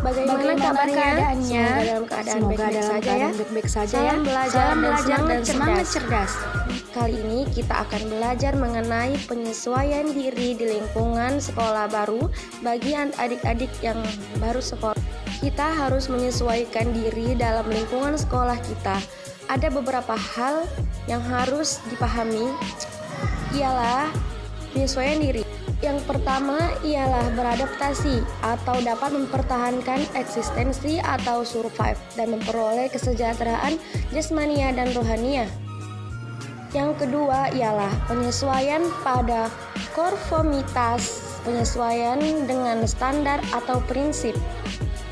Bagaimana keadaannya? Semoga dalam keadaan baik-baik saja ya. Salam belajar dan semangat cerdas. Kali ini kita akan belajar mengenai penyesuaian diri di lingkungan sekolah baru bagi adik-adik yang baru sekolah. Kita harus menyesuaikan diri dalam lingkungan sekolah kita. Ada beberapa hal yang harus dipahami, ialah penyesuaian diri. Yang pertama ialah beradaptasi atau dapat mempertahankan eksistensi atau survive dan memperoleh kesejahteraan jasmania dan rohania. Yang kedua ialah penyesuaian pada konformitas, penyesuaian dengan standar atau prinsip.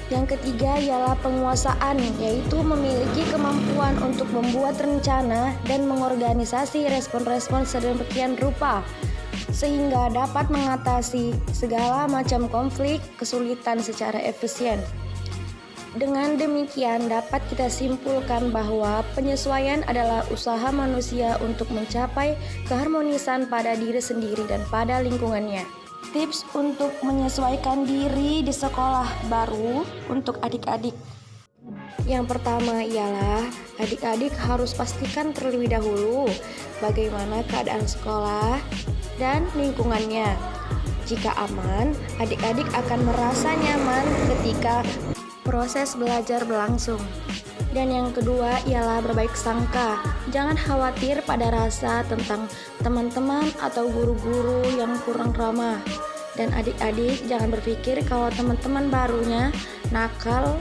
Yang ketiga ialah penguasaan, yaitu memiliki kemampuan untuk membuat rencana dan mengorganisasi respon-respon sedemikian rupa sehingga dapat mengatasi segala macam konflik kesulitan secara efisien. Dengan demikian dapat kita simpulkan bahwa penyesuaian adalah usaha manusia untuk mencapai keharmonisan pada diri sendiri dan pada lingkungannya. Tips untuk menyesuaikan diri di sekolah baru untuk adik-adik. Yang pertama ialah adik-adik harus pastikan terlebih dahulu bagaimana keadaan sekolah dan lingkungannya. Jika aman, adik-adik akan merasa nyaman ketika proses belajar berlangsung. Dan yang kedua ialah berbaik sangka. Jangan khawatir pada rasa tentang teman-teman atau guru-guru yang kurang ramah. Dan adik-adik jangan berpikir kalau teman-teman barunya nakal.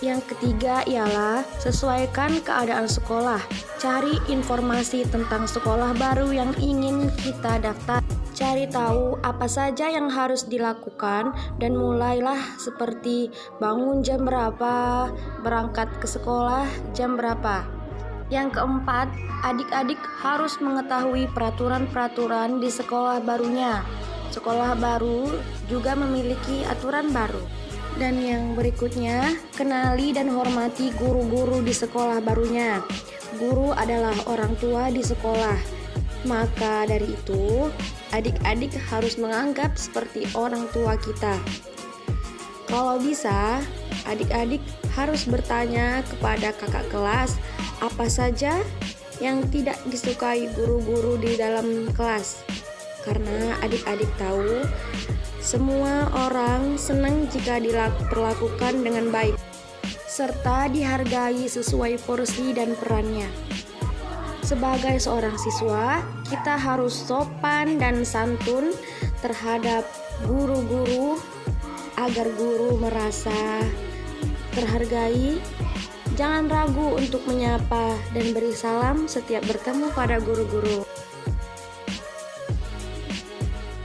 Yang ketiga ialah sesuaikan keadaan sekolah. Cari informasi tentang sekolah baru yang ingin kita daftar. Cari tahu apa saja yang harus dilakukan dan mulailah seperti bangun jam berapa, berangkat ke sekolah jam berapa. Yang keempat, adik-adik harus mengetahui peraturan-peraturan di sekolah barunya. Sekolah baru juga memiliki aturan baru. Dan yang berikutnya, kenali dan hormati guru-guru di sekolah barunya. Guru adalah orang tua di sekolah. Maka dari itu, adik-adik harus menganggap seperti orang tua kita. Kalau bisa, adik-adik harus bertanya kepada kakak kelas apa saja yang tidak disukai guru-guru di dalam kelas. Karena adik-adik tahu semua orang senang jika diperlakukan dengan baik, serta dihargai sesuai porsi dan perannya. Sebagai seorang siswa, kita harus sopan dan santun terhadap guru-guru agar guru merasa terhargai. Jangan ragu untuk menyapa dan beri salam setiap bertemu pada guru-guru.